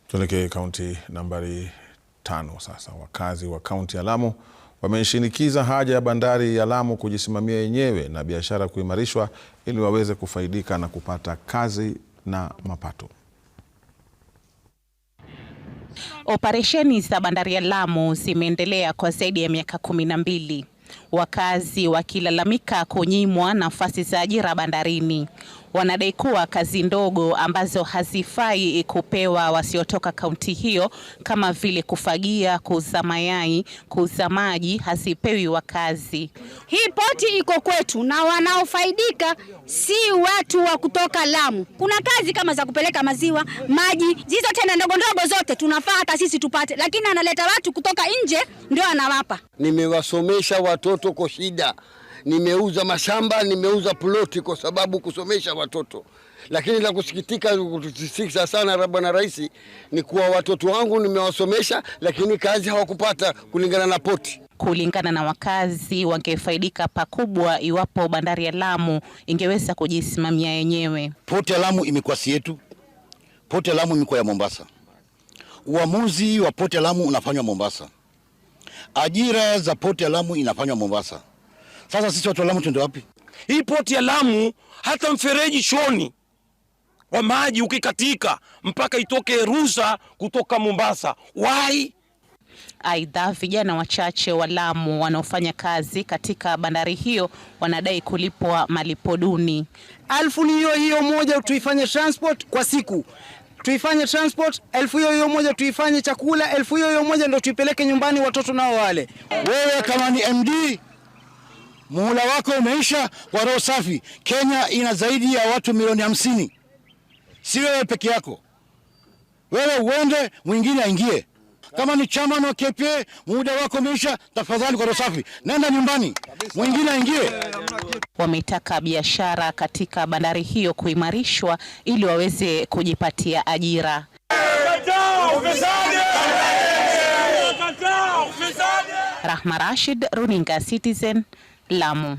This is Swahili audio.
Tuelekee kaunti nambari 5 sasa. Wakazi wa kaunti ya Lamu wameshinikiza haja ya bandari ya Lamu kujisimamia yenyewe na biashara kuimarishwa ili waweze kufaidika na kupata kazi na mapato. Operesheni za bandari ya Lamu zimeendelea kwa zaidi ya miaka 12. Wakazi wakilalamika kunyimwa nafasi za ajira bandarini. Wanadai kuwa kazi ndogo ambazo hazifai kupewa wasiotoka kaunti hiyo kama vile kufagia, kuuza mayai, kuuza maji hazipewi wakazi. Hii poti iko kwetu na wanaofaidika si watu wa kutoka Lamu. Kuna kazi kama za kupeleka maziwa, maji, hizo tena ndogo ndogo zote tunafaa hata sisi tupate, lakini analeta watu kutoka nje ndio anawapa. Nimewasomesha watoto kwa shida. Nimeuza mashamba, nimeuza ploti kwa sababu kusomesha watoto. Lakini la kusikitika sana Bwana Rais ni kuwa watoto wangu nimewasomesha lakini kazi hawakupata kulingana na poti. Kulingana na wakazi, wangefaidika pakubwa iwapo bandari ya Lamu ingeweza kujisimamia yenyewe. Poti ya Lamu imekuwa si yetu. Poti ya Lamu imekuwa ya Mombasa. Uamuzi wa poti ya Lamu unafanywa Mombasa. Ajira za poti ya Lamu inafanywa Mombasa. Sasa sisi watu wa Lamu tuende wapi? Hii poti ya Lamu hata mfereji shoni wa maji ukikatika mpaka itoke ruhusa kutoka Mombasa. Why? Aidha, vijana wachache wa Lamu wanaofanya kazi katika bandari hiyo wanadai kulipwa malipo duni. 1000 ni hiyo moja tuifanye transport kwa siku. Tuifanye transport 1000 hiyo moja tuifanye chakula 1000 hiyo moja ndio tuipeleke nyumbani watoto nao wale. Wewe kama ni MD muhula wako umeisha kwa roho safi. Kenya ina zaidi ya watu milioni 50. Si wewe peke yako. Wewe uende, mwingine aingie. Kama ni chairman wa KPA, muda wako umeisha, tafadhali kwa roho safi, nenda nyumbani, mwingine aingie. Wametaka biashara katika bandari hiyo kuimarishwa ili waweze kujipatia ajira. Rahma Rashid, Runinga Citizen, Lamu.